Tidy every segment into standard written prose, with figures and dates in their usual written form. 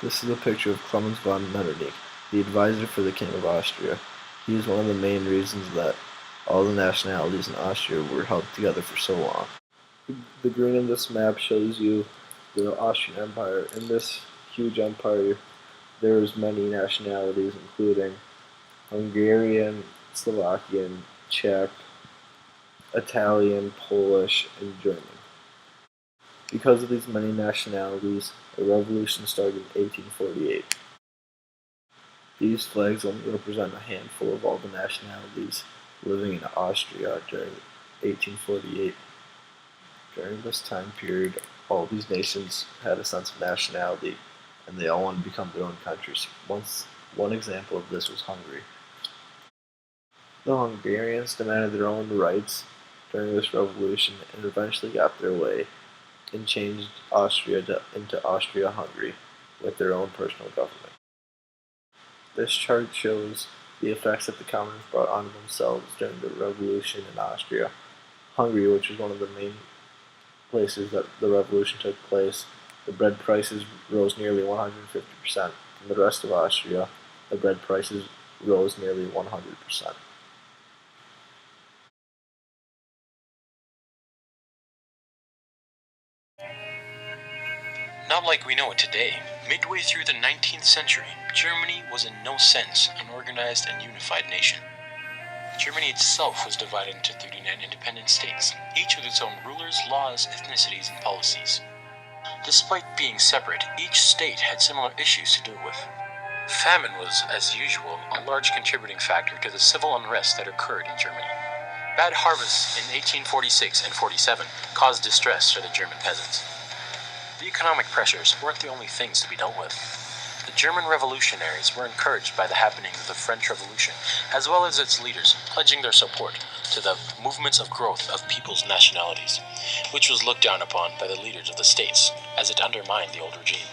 This is a picture of Clemens von Metternich, the advisor for the King of Austria. He is one of the main reasons that all the nationalities in Austria were held together for so long. The green in this map shows you the Austrian Empire. In this huge empire, there's many nationalities, including Hungarian, Slovakian, Czech, Italian, Polish, and German. Because of these many nationalities, a revolution started in 1848. These flags only represent a handful of all the nationalities living in Austria during 1848. During this time period, all these nations had a sense of nationality, and they all wanted to become their own countries. One example of this was Hungary. The Hungarians demanded their own rights during this revolution and eventually got their way and changed Austria into Austria-Hungary with their own personal government. This chart shows the effects that the communists brought on themselves during the revolution in Austria. Hungary, which was one of the main places that the revolution took place, the bread prices rose nearly 150%. In the rest of Austria, the bread prices rose nearly 100%. Not like we know it today. Midway through the 19th century, Germany was in no sense an organized and unified nation. Germany itself was divided into 39 independent states, each with its own rulers, laws, ethnicities, and policies. Despite being separate, each state had similar issues to deal with. Famine was, as usual, a large contributing factor to the civil unrest that occurred in Germany. Bad harvests in 1846 and 47 caused distress for the German peasants. The economic pressures weren't the only things to be dealt with. The German revolutionaries were encouraged by the happenings of the French Revolution, as well as its leaders pledging their support to the movements of growth of people's nationalities, which was looked down upon by the leaders of the states, as it undermined the old regime.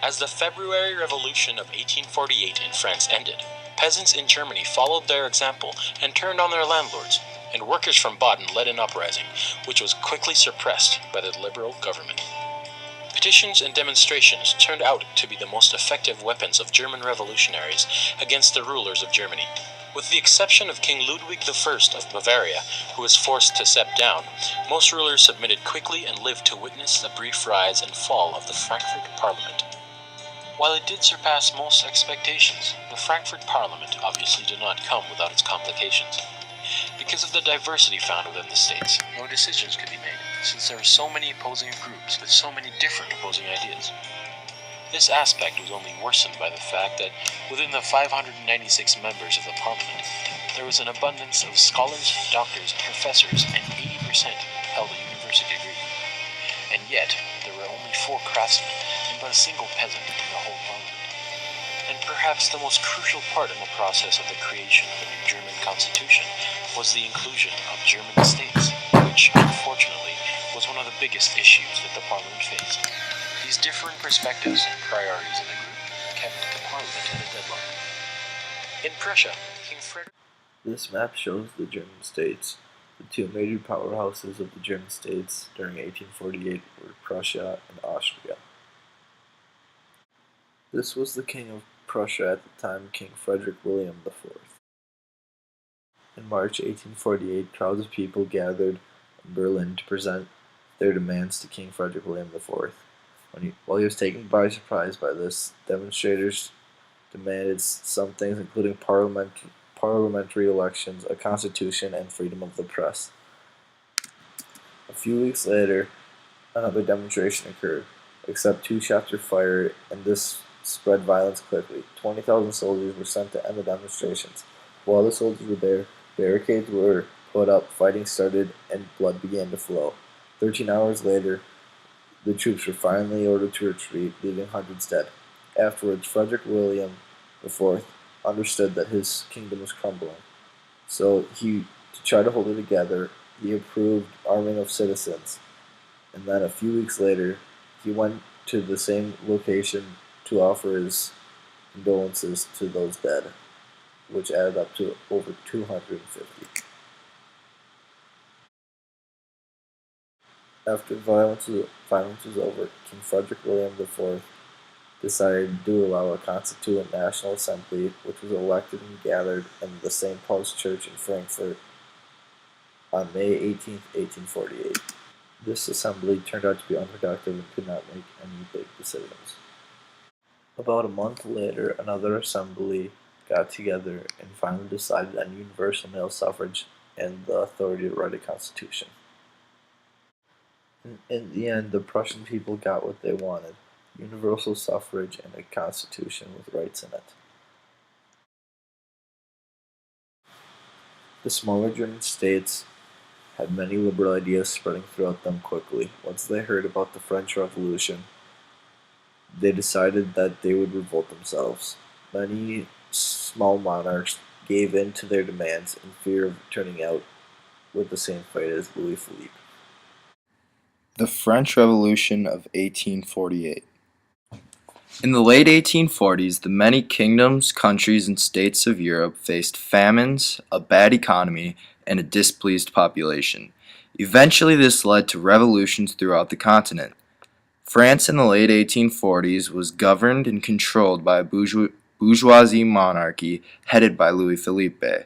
As the February Revolution of 1848 in France ended, peasants in Germany followed their example and turned on their landlords, and workers from Baden led an uprising, which was quickly suppressed by the liberal government. Petitions and demonstrations turned out to be the most effective weapons of German revolutionaries against the rulers of Germany. With the exception of King Ludwig I of Bavaria, who was forced to step down, most rulers submitted quickly and lived to witness the brief rise and fall of the Frankfurt Parliament. While it did surpass most expectations, the Frankfurt Parliament obviously did not come without its complications. Because of the diversity found within the states, no decisions could be made, since there were so many opposing groups with so many different opposing ideas. This aspect was only worsened by the fact that within the 596 members of the parliament, there was an abundance of scholars, doctors, professors, and 80% held a university degree. And yet, there were only 4 craftsmen and but a single peasant in the whole parliament. And perhaps the most crucial part in the process of the creation of the new German constitution was the inclusion of German states, which, unfortunately, was one of the biggest issues that the parliament faced. These differing perspectives and priorities in the group kept the parliament at a deadlock. In Prussia, King Frederick... This map shows the German states. The two major powerhouses of the German states during 1848 were Prussia and Austria. This was the King of Prussia at the time, King Frederick William IV. In March 1848, crowds of people gathered in Berlin to present their demands to King Frederick William IV. While he was taken by surprise by this, demonstrators demanded some things including parliamentary elections, a constitution, and freedom of the press. A few weeks later, another demonstration occurred, except 2 shots were fired, and this spread violence quickly. 20,000 soldiers were sent to end the demonstrations. While the soldiers were there, barricades were put up, fighting started, and blood began to flow. 13 hours later, the troops were finally ordered to retreat, leaving hundreds dead. Afterwards, Frederick William IV understood that his kingdom was crumbling. So to try to hold it together, he approved arming of citizens. And then a few weeks later, he went to the same location to offer his condolences to those dead, which added up to over 250. After violence was over, King Frederick William IV decided to allow a Constituent National Assembly, which was elected and gathered in the St. Paul's Church in Frankfurt on May 18, 1848. This assembly turned out to be unproductive and could not make any big decisions. About a month later, another assembly got together and finally decided on universal male suffrage and the authority to write a constitution. In the end, the Prussian people got what they wanted: universal suffrage and a constitution with rights in it. The smaller German states had many liberal ideas spreading throughout them quickly. Once they heard about the French Revolution, they decided that they would revolt themselves. Many small monarchs gave in to their demands in fear of turning out with the same fate as Louis Philippe. The French Revolution of 1848. In the late 1840s, the many kingdoms, countries, and states of Europe faced famines, a bad economy, and a displeased population. Eventually, this led to revolutions throughout the continent. France in the late 1840s was governed and controlled by a bourgeoisie monarchy headed by Louis Philippe.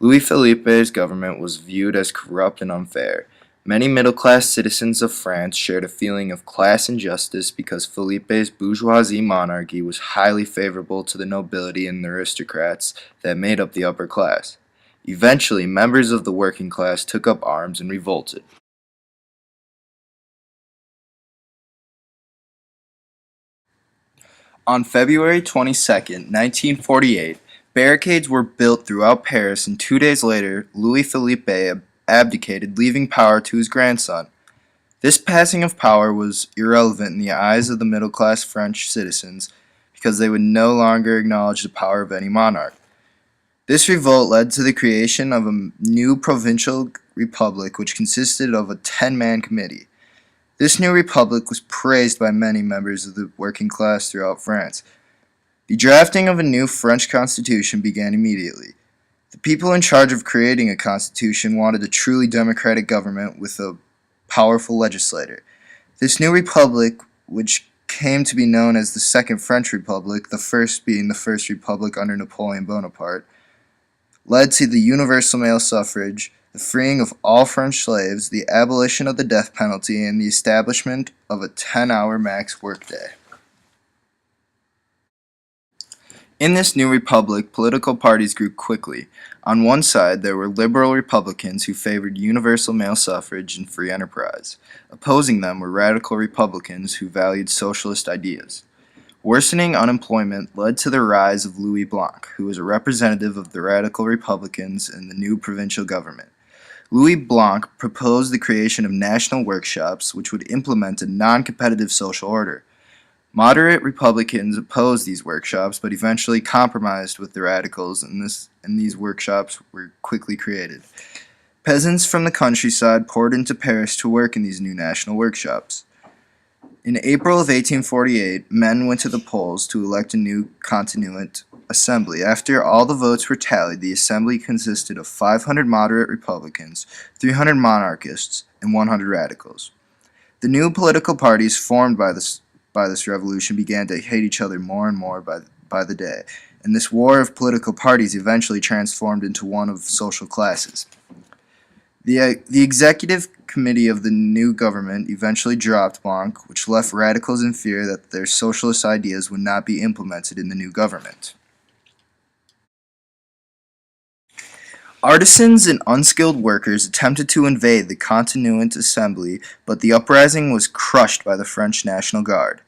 Louis Philippe's government was viewed as corrupt and unfair. Many middle-class citizens of France shared a feeling of class injustice because Philippe's bourgeoisie monarchy was highly favorable to the nobility and the aristocrats that made up the upper class. Eventually, members of the working class took up arms and revolted. On February 22, 1948, barricades were built throughout Paris, and 2 days later, Louis Philippe abdicated, leaving power to his grandson. This passing of power was irrelevant in the eyes of the middle-class French citizens because they would no longer acknowledge the power of any monarch. This revolt led to the creation of a new provincial republic which consisted of a 10-man committee. This new republic was praised by many members of the working class throughout France. The drafting of a new French constitution began immediately. The people in charge of creating a constitution wanted a truly democratic government with a powerful legislator. This new republic, which came to be known as the Second French Republic, the first being the First Republic under Napoleon Bonaparte, led to the universal male suffrage, the freeing of all French slaves, the abolition of the death penalty, and the establishment of a 10-hour max workday. In this new republic, political parties grew quickly. On one side, there were liberal Republicans who favored universal male suffrage and free enterprise. Opposing them were radical Republicans who valued socialist ideas. Worsening unemployment led to the rise of Louis Blanc, who was a representative of the radical Republicans in the new provincial government. Louis Blanc proposed the creation of national workshops which would implement a non-competitive social order. Moderate Republicans opposed these workshops, but eventually compromised with the radicals, and these workshops were quickly created. Peasants from the countryside poured into Paris to work in these new national workshops. In April of 1848, men went to the polls to elect a new Constituent Assembly. After all the votes were tallied, the assembly consisted of 500 moderate Republicans, 300 monarchists, and 100 radicals. The new political parties formed by this revolution began to hate each other more and more by the day, and this war of political parties eventually transformed into one of social classes. The executive committee of the new government eventually dropped Blanc, which left radicals in fear that their socialist ideas would not be implemented in the new government. Artisans and unskilled workers attempted to invade the Constituent Assembly, but the uprising was crushed by the French National Guard.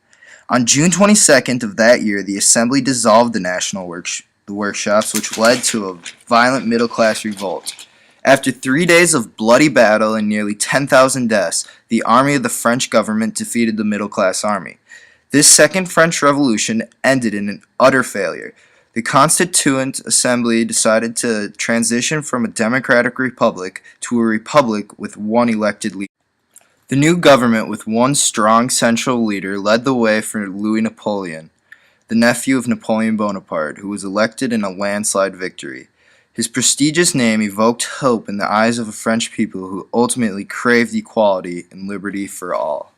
On June 22nd of that year, the assembly dissolved the workshops, which led to a violent middle-class revolt. After 3 days of bloody battle and nearly 10,000 deaths, the army of the French government defeated the middle-class army. This Second French Revolution ended in an utter failure. The Constituent Assembly decided to transition from a democratic republic to a republic with one elected leader. The new government, with one strong central leader, led the way for Louis Napoleon, the nephew of Napoleon Bonaparte, who was elected in a landslide victory. His prestigious name evoked hope in the eyes of the French people who ultimately craved equality and liberty for all.